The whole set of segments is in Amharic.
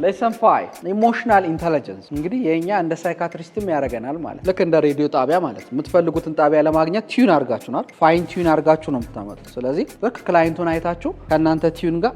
ሌሰን 5 ኢሞሽናል ኢንተለጀንስ እንግዲህ የኛ እንደ ሳይካትሪስትም ያደርገናል ማለት ልክ እንደ ሬዲዮ ጣቢያ ማለት የምትፈልጉትን ጣቢያ ለማግኘት ቲዩን አድርጋችሁናል ፋይን ቲዩን አድርጋችሁ ነው የምታመጡት ስለዚህ ልክ ክላይንቱን አይታችሁ ከእናንተ ቲዩን ጋር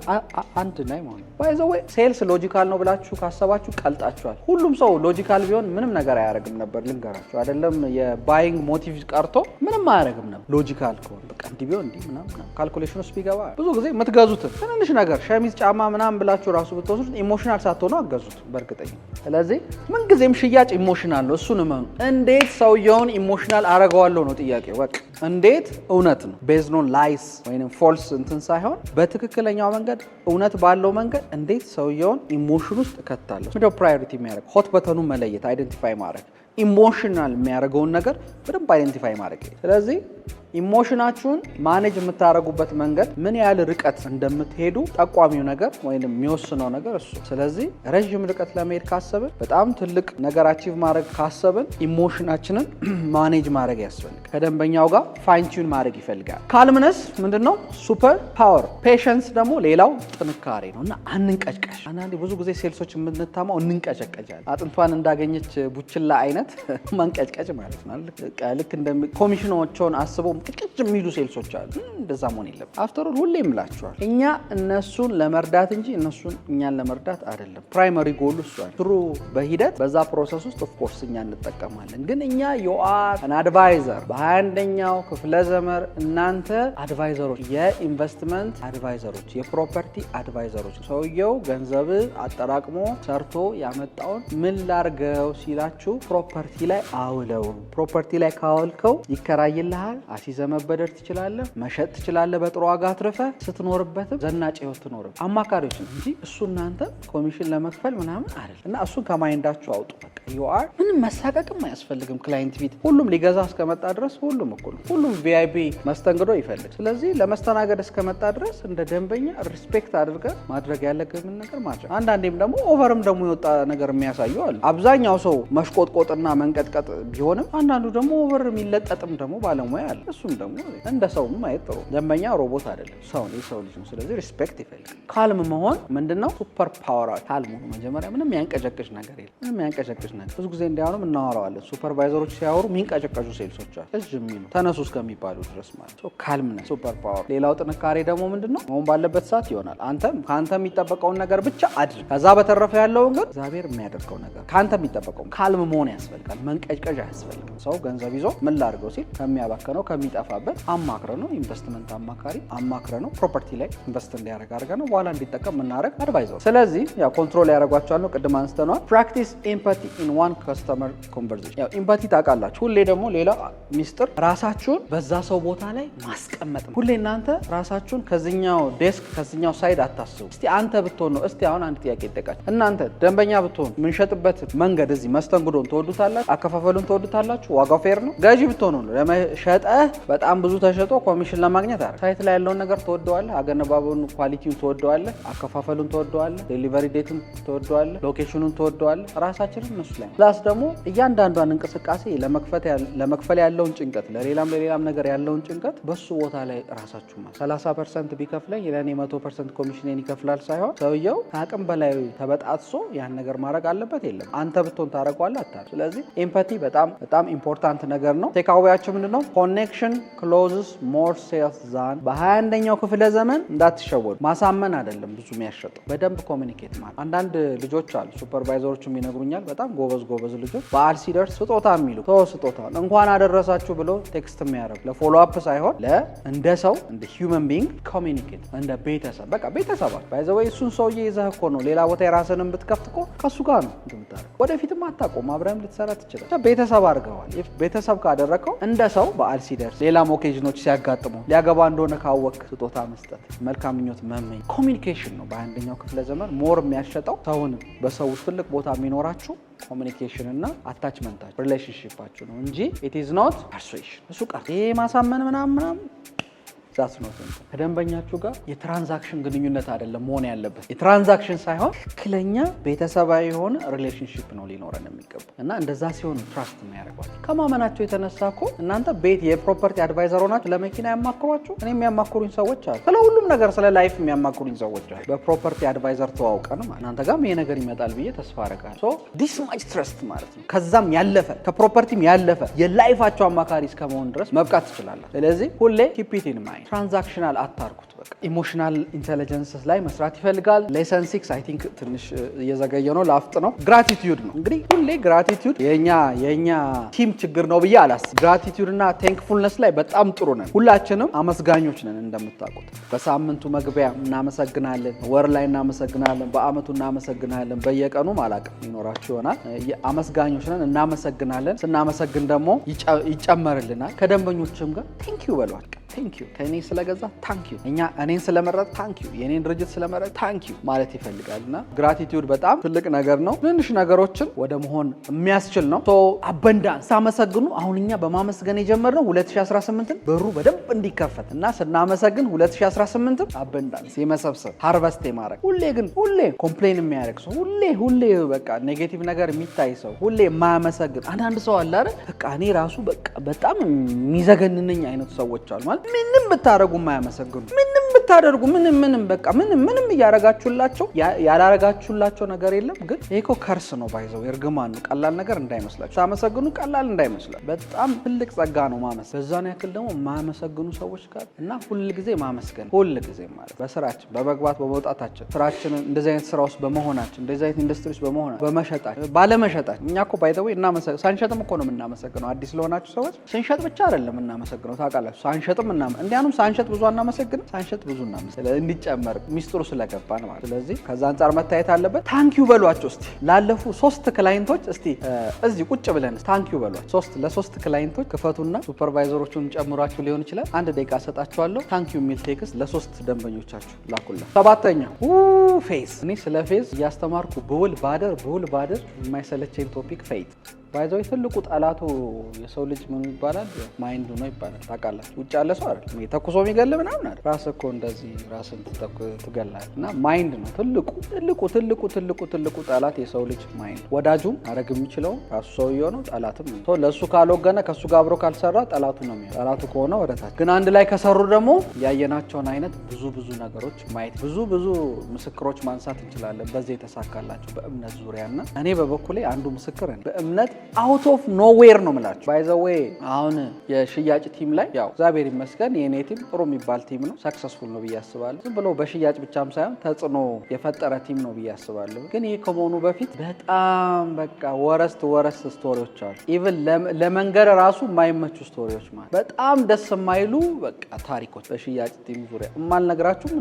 አንድ ላይ ማለት ባይ ዘ ዌይ ሴልስ ሎጂካል ነው ብላችሁ ካሰባችሁ ቀልጣችኋል ሁሉም ሰው ሎጂካል ቢሆን ምንም ነገር አያደርግም ነበር ልንገራችሁ አይደለም የባይንግ ሞቲቭ ቀርቶ ምንም አያደርግም ነበር ሎጂካል ከሆነ በቃ እንዲህ ቢሆን እንዲህ ምናምን ካልኩሌሽን ውስጥ ቢገባ ብዙ ጊዜ የምትገዙት ትንንሽ ነገር ሸሚዝ ጫማ ምናምን ብላችሁ ራሱ ብትወስዱት ኢሞሽናል ሳትሆኑ አገዙት በእርግጠኛ ስለዚህ ምን ጊዜም ሽያጭ ኢሞሽናል ነው እሱን ነው እንዴት ሰውየውን ኢሞሽናል አረጋዋለሁ ነው ጥያቄው በቃ እንዴት እውነት ነው ቤዝድ ኦን ላይስ ወይንም ፎልስ እንትን ሳይሆን በትክክለኛው መንገድ እውነት ባለው መንገድ እንዴት ሰውየውን ኢሞሽን ውስጥ እከታለሁ ምንድነው ፕራዮሪቲ የሚያደርግ ሆት በተኑን መለየት አይደንቲፋይ ማድረግ ኢሞሽናል የሚያደርገውን ነገር በደንብ አይደንቲፋይ ማድረግ ስለዚህ ኢሞሽናችሁን ማኔጅ የምታደርጉበት መንገድ ምን ያህል ርቀት እንደምትሄዱ ጠቋሚው ነገር ወይንም የሚወስነው ነገር እሱ ስለዚህ ረጅም ርቀት ለመሄድ ካሰብን በጣም ትልቅ ነገር አቺቭ ማድረግ ካሰብን ኢሞሽናችንን ማኔጅ ማድረግ ያስፈልጋል ከደንበኛው ጋር ፋይን ቲዩን ማድረግ ይፈልጋል ካልምነስ ምንድነው ሱፐር ፓወር ፔሸንስ ደግሞ ሌላው ጥንካሬ ነውና አንንቀጭቀጭ አንዳንዴ ብዙ ጊዜ ሴልሶች የምንታማው እንንቀጨቀጫለን አጥንቷን እንዳገኘች ቡችላ አይነት መንቀጭቀጭ ማለት ነው ልክ እንደ ኮሚሽኖችን አስበው ቅጭ የሚሉ ሴልሶች አሉ እንደዛ መሆን የለም አፍተር ኦል ሁሌም እላችኋል እኛ እነሱን ለመርዳት እንጂ እነሱን እኛን ለመርዳት አይደለም ፕራይመሪ ጎል እሱ አይደል ትሩ በሂደት በዛ ፕሮሰስ ውስጥ ኦፍ ኮርስ እኛ እንጠቀማለን ግን እኛ አን አድቫይዘር በ21ኛው ክፍለ ዘመን እናንተ አድቫይዘሮች የኢንቨስትመንት አድቫይዘሮች የፕሮፐርቲ አድቫይዘሮች ሰውየው ገንዘብ አጠራቅሞ ሰርቶ ያመጣውን ምን ላርገው ሲላችሁ ፕሮፐርቲ ላይ አውለው ፕሮፐርቲ ላይ ካወልከው ይከራይልሃል አሲዘ መበደር ትችላለህ መሸጥ ትችላለህ በጥሩ ዋጋ አትርፈ ስትኖርበትም ዘናጭ ህይወት ትኖርበት አማካሪዎች እንጂ እሱ እናንተ ኮሚሽን ለመክፈል ምናምን አይደል እና እሱን ከማይንዳችሁ አውጡ በቃ ዩአር ምንም መሳቀቅም አያስፈልግም ክላይንት ፊት ሁሉም ሊገዛ እስከመጣ ድረስ ሁሉም እኩል ሁሉም ቪአይፒ መስተንግዶ ይፈልግ ስለዚህ ለመስተናገድ እስከመጣ ድረስ እንደ ደንበኛ ሪስፔክት አድርገ ማድረግ ያለብን ነገር ማድረግ አንዳንዴም ደግሞ ኦቨርም ደግሞ የወጣ ነገር የሚያሳዩ አሉ አብዛኛው ሰው መሽቆጥቆጥና መንቀጥቀጥ ቢሆንም አንዳንዱ ደግሞ ኦቨር የሚለጠጥም ደግሞ ባለሙያ አለ እሱም ደግሞ እንደ ሰው ማየት ጥሩ ደንበኛ ሮቦት አይደለም ሰው ልጅ ነው ስለዚህ ሪስፔክት ይፈልጋል ካልም መሆን ምንድነው ሱፐር ፓወር ካልም ነው መጀመሪያ ምንም ያንቀጨቅጭ ነገር የለም ምንም ያንቀጨቅጭ ነገር ብዙ ጊዜ እንዲያውም እናወራዋለን ሱፐርቫይዘሮች ሲያወሩ ሚንቀጨቀጩ ሴልሶች አሉ እጅም ነው ተነሱ እስከሚባሉ ድረስ ማለት ነው ካልም ነው ሱፐር ፓወር ሌላው ጥንካሬ ደግሞ ምንድነው መሆን ባለበት ሰዓት ይሆናል ካንተ የሚጠበቀውን ነገር ብቻ አድርግ ከዛ በተረፈ ያለውን ግን እግዚአብሔር የሚያደርገው ነገር ካንተ የሚጠበቀው ካልም መሆን ያስፈልጋል መንቀጭቀጭ ያስፈልጋል ሰው ገንዘብ ይዞ ምን ላድርገው ሲል ከሚያባከነው ከሚጠፋበት አማክረ ነው ኢንቨስትመንት አማካሪ አማክረ ነው ፕሮፐርቲ ላይ ኢንቨስት እንዲያደርግ አድርገ ነው በኋላ እንዲጠቀም የምናደርግ አድቫይዘር ስለዚህ ያው ኮንትሮል ያደርጓቸዋል ነው ቅድም አንስተነዋል ፕራክቲስ ኤምፓቲ ኢን ዋን ከስተመር ኮንቨርሴሽን ያው ኤምፓቲ ታውቃላችሁ ሁሌ ደግሞ ሌላ ሚስጥር ራሳችሁን በዛ ሰው ቦታ ላይ ማስቀመጥ ነው ሁሌ እናንተ ራሳችሁን ከዚህኛው ዴስክ ከዚህኛው ሳይድ አታስቡ እስቲ አንተ ብትሆን ነው እስቲ አሁን አንድ ጥያቄ ይጠቃል እናንተ ደንበኛ ብትሆን የምንሸጥበት መንገድ እዚህ መስተንግዶን ትወዱታላችሁ አከፋፈሉን ትወዱታላችሁ ዋጋው ፌር ነው ገዢ ብትሆን ነው ለመሸጠህ በጣም ብዙ ተሸጦ ኮሚሽን ለማግኘት አይደል ሳይት ላይ ያለውን ነገር ትወደዋለህ አገነባቡን ኳሊቲውን ትወደዋለህ አከፋፈሉን ትወደዋለህ ዴሊቨሪ ዴቱን ትወደዋለህ ሎኬሽኑን ትወደዋለህ ራሳችንን እነሱ ላይ ፕላስ ደግሞ እያንዳንዷን እንቅስቃሴ ለመክፈል ያለውን ጭንቀት ለሌላም ነገር ያለውን ጭንቀት በሱ ቦታ ላይ ራሳችሁ ማለት 30% ቢከፍለኝ ለኔ 100% ኮሚሽኔን ይከፍላል ሳይሆን ሰውየው ከአቅም በላይ ተበጣጥሶ ያን ነገር ማድረግ አለበት የለም አንተ ብትሆን ታረጋዋለህ አታር ስለዚህ ኤምፓቲ በጣም ኢምፖርታንት ነገር ነው ቴካዌያችሁ ምንድነው ኮኔክሽን ክሎዝስ ሞር ሴልስ ዛን በ21ኛው ክፍለ ዘመን እንዳትሸወዱ ማሳመን አይደለም ብዙ የሚያሸጠው በደንብ ኮሚኒኬት ማለት አንዳንድ ልጆች አሉ ሱፐርቫይዘሮችም ይነግሩኛል በጣም ጎበዝ ልጆች በዓል ሲደርስ ስጦታ የሚሉ ስጦታ እንኳን አደረሳችሁ ብሎ ቴክስት የሚያደርጉ ለፎሎ አፕ ሳይሆን እንደ ሰው እንደ ሂውመን ቢንግ ኮሚኒኬት እንደ ቤተሰብ በቃ ቤተሰብ ባይ ዘ ወይ እሱን ሰውዬ ይዘህ እኮ ነው ሌላ ቦታ የራስንም ብትከፍት እኮ ከሱ ጋር ነው እንደምታረግ ወደፊትም አታቆም አብረህም ልትሰራ ትችላለህ ቤተሰብ አድርገዋል ቤተሰብ ካደረከው እንደ ሰው በዓል ሲደርስ ሌላም ኦኬዥኖች ሲያጋጥሙ ሊያገባ እንደሆነ ካወቅ ስጦታ መስጠት መልካም ምኞት መመኝ ኮሚኒኬሽን ነው በአንደኛው ክፍለ ዘመን ሞር የሚያሸጠው ሰውን በሰው ትልቅ ቦታ የሚኖራችሁ ኮሚኒኬሽን እና አታችመንታችሁ ሪሌሽንሺፓችሁ ነው እንጂ ኢት ኢዝ ኖት ፐርሱዌሽን እሱ ቀር ይሄ ማሳመን ምናምን ዛስ ነው ከደንበኛችሁ ጋር የትራንዛክሽን ግንኙነት አይደለም መሆን ያለበት የትራንዛክሽን ሳይሆን ትክክለኛ ቤተሰባዊ የሆነ ሪሌሽንሺፕ ነው ሊኖረን የሚገባው እና እንደዛ ሲሆን ትራስት የሚያደርጓቸው ከማመናቸው የተነሳ እኮ እናንተ ቤት የፕሮፐርቲ አድቫይዘር ሆናችሁ ለመኪና ያማክሯችሁ እኔ የሚያማክሩኝ ሰዎች አሉ ስለ ሁሉም ነገር ስለ ላይፍ የሚያማክሩኝ ሰዎች አሉ በፕሮፐርቲ አድቫይዘር ተዋውቀን ማለት እናንተ ጋርም ይሄ ነገር ይመጣል ብዬ ተስፋ አደርጋለሁ ሶ ዲስ ማች ትረስት ማለት ነው ከዛም ያለፈ ከፕሮፐርቲም ያለፈ የላይፋቸው አማካሪ እስከመሆን ድረስ መብቃት ትችላላችሁ ስለዚህ ሁሌ ኪፕ ኢት ኢን ማይንድ ትራንዛክሽናል አታርጉት በቃ ኢሞሽናል ኢንተለጀንስ ላይ መስራት ይፈልጋል ሌሰን 6 አይ ቲንክ ትንሽ እየዘገየ ነው ላፍጥ ነው ግራቲቲዩድ ነው እንግዲህ ሁሌ ግራቲቲዩድ የኛ ቲም ችግር ነው ብዬ አላስብም ግራቲቲዩድ እና ቴንክፉልነስ ላይ በጣም ጥሩ ነን ሁላችንም አመስጋኞች ነን እንደምታውቁት በሳምንቱ መግቢያ እናመሰግናለን ወር ላይ እናመሰግናለን በአመቱ እናመሰግናለን በየቀኑ ማላቀም ይኖራችሁ ይሆናል አመስጋኞች ነን እናመሰግናለን ስናመሰግን ደግሞ ይጨመርልናል ከደንበኞችም ጋር ቴንክ ዩ በሏቸው ታንክ ዩ ከኔ ስለገዛ ታንክ ዩ እኔን ስለመረጥ ታንክ ዩ የኔን ድርጅት ስለመረጥ ታንክ ዩ ማለት ይፈልጋልና ግራቲቲዩድ በጣም ትልቅ ነገር ነው ትንሽ ነገሮችን ወደ መሆን የሚያስችል ነው ሶ አበንዳንስ ሳመሰግኑ አሁን እኛ በማመስገን የጀመርነው 2018 በሩ በደንብ እንዲከፈት እና ስናመሰግን 2018 አበንዳንስ የመሰብሰብ ሃርቨስት የማድረግ ሁሌ ኮምፕሌን የሚያደርግ ሰው ሁሌ በቃ ኔጌቲቭ ነገር የሚታይ ሰው ሁሌ የማያመሰግን አንዳንድ ሰው አለ አይደል በቃ እኔ ራሱ በቃ በጣም የሚዘገንነኝ አይነት ሰዎች አሉ ማለት ምንም ብታረጉ የማያመሰግኑ ምንም ብታደርጉ ምንም በቃ ምንም እያረጋችሁላቸው ያላረጋችሁላቸው ነገር የለም ግን ይሄኮ ከርስ ነው ባይዘው እርግማን ነው ቀላል ነገር እንዳይመስላችሁ ታመሰግኑ ቀላል እንዳይመስላችሁ በጣም ትልቅ ጸጋ ነው ማመስገን በዛን ያክል ደግሞ ማመሰግኑ ሰዎች ጋር እና ሁሉ ጊዜ ማመስገን ሁሉ ጊዜ ማለት በስራችን በመግባት በመውጣታችን ስራችንን እንደዚህ አይነት ስራ ውስጥ በመሆናችን እንደዚህ አይነት ኢንዱስትሪ ውስጥ በመሆናችን በመሸጣችን ባለመሸጣችን እኛ እኮ ባይዘው ሳንሸጥም እኮ ነው የምናመሰግነው አዲስ ለሆናችሁ ሰዎች ስንሸጥ ብቻ አይደለም የምናመሰግነው ታውቃላችሁ ሳንሸጥም እንዲያኑም ሳንሸጥ ብዙ አናመሰግንም ሳንሸጥ ብዙ እናመሰግናለን እንዲጨመር ሚስጥሩ ስለገባን ማለት ስለዚህ ከዛ አንፃር መታየት አለበት ታንኪዩ በሏቸው እስቲ ላለፉ 3 ክላይንቶች እስቲ እዚህ ቁጭ ብለን ታንኪዩ በሏቸው ለሶስት ክላይንቶች ክፈቱና ሱፐርቫይዘሮቹን ጨምሯችሁ ሊሆን ይችላል 1 ደቂቃ ሰጣችኋለሁ ታንኪዩ የሚል ቴክስት ለ3 ደንበኞቻችሁ ላኩላ ሰባተኛ ፌዝ እኔ ስለ ፌዝ እያስተማርኩ ብውል ባደር የማይሰለቸኝ ቶፒክ ፌዝ ባይዘው ትልቁ ጠላቱ የሰው ልጅ ምን ይባላል ማይንዱ ነው ይባላል ታውቃላችሁ ውጭ ያለ ሰው አይደል ተኩሶ የሚገል ምናምን አይደል ራስ እኮ እንደዚህ ራስን ትገላለህ እና ማይንድ ነው ትልቁ ጠላት የሰው ልጅ ማይንድ ወዳጁም አረግ የሚችለው ራሱ ሰውየው ነው ጠላትም ነው ለሱ ካልወገነ ከሱ ጋር አብሮ ካልሰራ ጠላቱ ነው የሚሆነው ጠላቱ ከሆነ ወደታች ግን አንድ ላይ ከሰሩ ደግሞ ያየናቸውን አይነት ብዙ ነገሮች ማየት ብዙ ምስክሮች ማንሳት እንችላለን በዚህ የተሳካላቸው በእምነት ዙሪያና እኔ በበኩሌ አንዱ ምስክር ነኝ በእምነት አውት ኦፍ ኖዌር ነው ማለት ባይ ዘ ዌይ አሁን የሽያጭ ቲም ላይ ያው እግዚአብሔር ይመስገን የኔ ቲም ጥሩ የሚባል ቲም ነው ሰክሰስፉል ነው ብዬ አስባለሁ ዝም ብሎ በሽያጭ ብቻም ሳይሆን ተጽዕኖ የፈጠረ ቲም ነው ብዬ አስባለሁ ግን ይሄ ከመሆኑ በፊት በጣም በቃ ወረስት ስቶሪዎች አሉ ኢቭን ለመንገር ራሱ የማይመቹ ስቶሪዎች ማለት በጣም ደስ የማይሉ በቃ ታሪኮች በሽያጭ ቲም ዙሪያ የማልነግራችሁ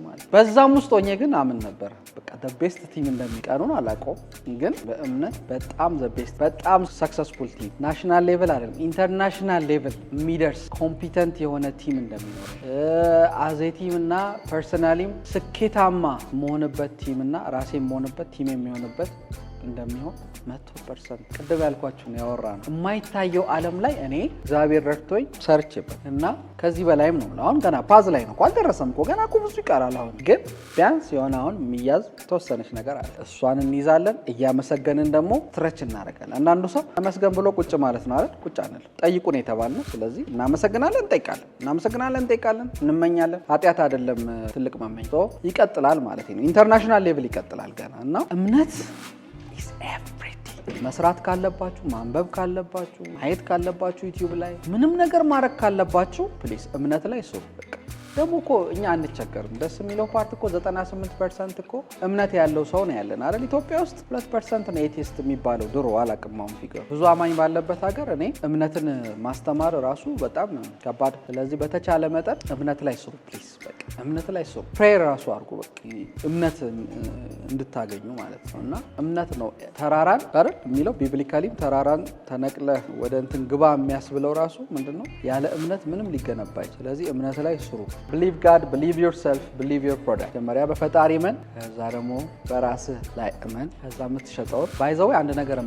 ማለት በዛም ውስጥ ሆኜ ግን አምን ነበር በቃ the best ቲም እንደሚቀኑን አላውቀውም ግን በእምነት በጣም the best በጣም ሰክሰስፉል ቲም ናሽናል ሌቭል አይደለም ኢንተርናሽናል ሌቭል የሚደርስ ኮምፒተንት የሆነ ቲም እንደሚኖር አዜ ቲም እና ፐርሰናሊም ስኬታማ መሆንበት ቲም እና ራሴ መሆንበት ቲም የሚሆንበት እንደሚሆን 100% ቅድም ያልኳችሁ ነው ያወራነው የማይታየው ዓለም ላይ እኔ እግዚአብሔር ረድቶኝ ሰርቼበት እና ከዚህ በላይም ነው አሁን ገና ፓዝ ላይ ነው አልደረሰም እኮ ገና እኮ ብዙ ይቀራል አሁን ግን ቢያንስ የሆነ አሁን የሚያዝ ተወሰነች ነገር አለ እሷን እንይዛለን እያመሰገንን ደግሞ ትረች እናደርጋለን አንዳንዱ ሰው ተመስገን ብሎ ቁጭ ማለት ነው አይደል ቁጭ አንል ጠይቁ ነው የተባልነው ስለዚህ እናመሰግናለን እንጠይቃለን እንመኛለን ኃጢአት አይደለም ትልቅ መመኝ ይቀጥላል ማለት ነው ኢንተርናሽናል ሌቭል ይቀጥላል ገና እና እምነት መስራት ካለባችሁ ማንበብ ካለባችሁ ማየት ካለባችሁ ዩቲዩብ ላይ ምንም ነገር ማድረግ ካለባችሁ ፕሊዝ እምነት ላይ ስሩ በቃ ደግሞ እኮ እኛ አንቸገርም ደስ የሚለው ፓርት እኮ 98% እኮ እምነት ያለው ሰው ነው ያለን አይደል ኢትዮጵያ ውስጥ 2% ነው ኤቲስት የሚባለው ድሮ አላቅማው ፊገር ብዙ አማኝ ባለበት ሀገር እኔ እምነትን ማስተማር ራሱ በጣም ከባድ ስለዚህ በተቻለ መጠን እምነት ላይ ስሩ ፕሊዝ በቃ እምነት ላይ ስሩ ፕሬየር ራሱ አድርጉ በቃ እምነት እንድታገኙ ማለት ነው እና እምነት ነው ተራራን አይደል የሚለው ቢብሊካሊም ተራራን ተነቅለ ወደ እንትን ግባ የሚያስብለው ራሱ ምንድነው ያለ እምነት ምንም ሊገነባ ስለዚህ እምነት ላይ ስሩ believe God, believe yourself, believe your product። መጀመሪያ በፈጣሪ እመን፣ ከዛ ደግሞ በራስህ ላይ እመን። ከዛ የምትሸጠው ባይዘው አንድ ነገር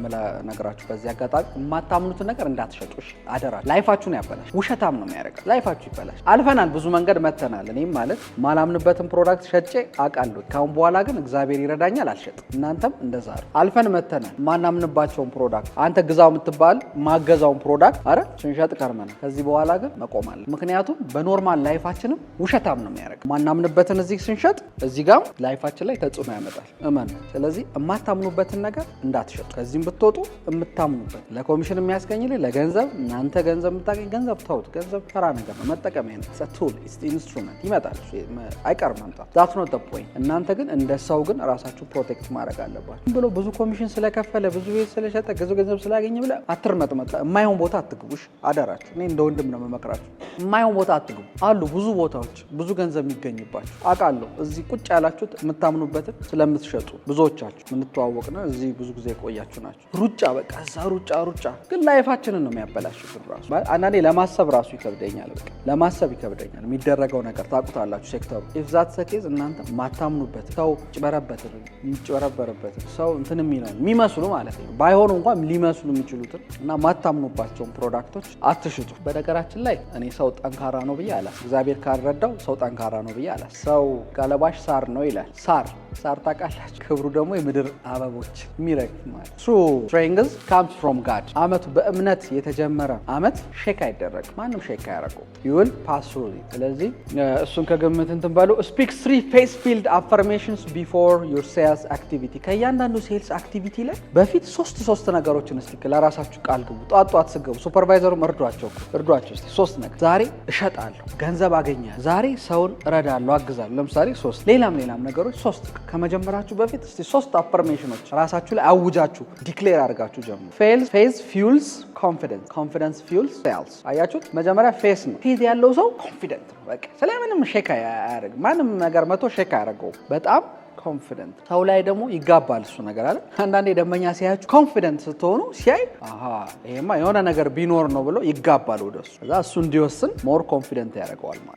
ነገራችሁ በዚህ አጋጣሚ የማታምኑትን ነገር እንዳትሸጡሽ አደራ። ላይፋችሁን ያበላሽ፣ ውሸታም ነው የሚያደርገው። ላይፋችሁ ይበላሽ። አልፈናል፣ ብዙ መንገድ መተናል። እኔም ማለት ማላምንበትን ፕሮዳክት ሸጬ አውቃለሁ። ካሁን በኋላ ግን እግዚአብሔር ይረዳኛል አልሸጥም። እናንተም እንደዛ አልፈን መተናል። ማናምንባቸውን ፕሮዳክት አንተ ግዛው የምትባል ማገዛውን ፕሮዳክት አረ ስንሸጥ ከርመናል። ከዚህ በኋላ ግን መቆማል። ምክንያቱም በኖርማል ላይፋችንም ውሸታም ነው የሚያደርገው። ማናምንበትን እዚህ ስንሸጥ እዚህ ጋር ላይፋችን ላይ ተጽዕኖ ያመጣል። እመኑ። ስለዚህ የማታምኑበትን ነገር እንዳትሸጡ። ከዚህም ብትወጡ የምታምኑበት ለኮሚሽን የሚያስገኝልኝ ለገንዘብ እናንተ ገንዘብ የምታገኝ ገንዘብ ተውት። ገንዘብ ተራ ነገር ነው፣ መጠቀሚያ ነው። ቱል ኢንስትሩመንት ይመጣል፣ አይቀርም መምጣት። ዛት ኖት ዘ ፖይንት። እናንተ ግን እንደ ሰው ግን ራሳችሁ ፕሮቴክት ማድረግ አለባችሁ። ብሎ ብዙ ኮሚሽን ስለከፈለ ብዙ ቤት ስለሸጠ ብዙ ገንዘብ ስላገኘ ብለ አትርመጥመጥ። የማይሆን ቦታ አትግቡሽ አደራችሁ። እኔ እንደ ወንድም ነው መመክራችሁ። የማይሆን ቦታ አትግቡ። አሉ ብዙ ቦታዎች ብዙ ገንዘብ የሚገኝባችሁ አውቃለሁ። እዚህ ቁጭ ያላችሁት የምታምኑበትን ስለምትሸጡ ብዙዎቻችሁ የምንተዋወቅ ነው። እዚህ ብዙ ጊዜ የቆያችሁ ናቸው። ሩጫ በቃ እዛ ሩጫ ግን ላይፋችንን ነው የሚያበላሽብን። ራሱ አንዳንዴ ለማሰብ ራሱ ይከብደኛል። በቃ ለማሰብ ይከብደኛል የሚደረገው ነገር ታውቁታላችሁ። ሴክተሩ ኢፍዛት ሰኬዝ እናንተ ማታምኑበት ሰው የሚጭበረበርበትን ሰው እንትን የሚመስሉ ማለት ነው ባይሆኑ እንኳን ሊመስሉ የሚችሉትን እና ማታምኑባቸውን ፕሮዳክቶች አትሽጡ። በነገራችን ላይ እኔ ሰው ጠንካራ ነው ብዬ አላስብም። እግዚአብሔር ካልረዳው ሰው ጠንካራ ነው ብዬ አላስብም። ሰው ጋለባሽ ሳር ነው ይላል። ሳር ታውቃላችሁ፣ ክብሩ ደግሞ የምድር አበቦች የሚረግፍ ማለት True strength comes from God። አመቱ በእምነት የተጀመረ አመት ሼክ አይደረግም። ማንም ሼክ አያደርገው። you will pass through it። ስለዚህ እሱን ከግምት እንትን በሉ። speak 3 faith filled affirmations before your sales activity። ከእያንዳንዱ ሴልስ አክቲቪቲ ላይ በፊት ሶስት ነገሮችን እስቲ ለራሳችሁ ቃል ግቡ። ጧት ስገቡ ሱፐርቫይዘሩም እርዷቸው እስቲ 3 ነገር። ዛሬ እሸጣለሁ፣ ገንዘብ አገኛለሁ፣ ዛሬ ሰውን እረዳለሁ፣ አግዛለሁ። ለምሳሌ 3 ሌላም ነገሮች 3 ከመጀመራችሁ በፊት እስቲ 3 አፈርሜሽኖች ራሳችሁ ላይ አውጃችሁ ዲክሌር አድርጋችሁ ጀምሩ። ፌዝ ፊውልስ ኮንፊደንስ ፊውልስ ሴልስ። አያችሁት? መጀመሪያ ፌስ ነው። ፌዝ ያለው ሰው ኮንፊደንት ነው። በቃ ስለምንም ሼክ አያደርግም። ማንም ነገር መቶ ሼክ አያደርገው። በጣም ኮንፊደንት ሰው ላይ ደግሞ ይጋባል እሱ ነገር አለ። አንዳንዴ ደንበኛ ሲያያችሁ ኮንፊደንት ስትሆኑ ሲያይ ይሄማ የሆነ ነገር ቢኖር ነው ብሎ ይጋባል ወደሱ። እዛ እሱ እንዲወስን ሞር ኮንፊደንት ያደርገዋል ማለት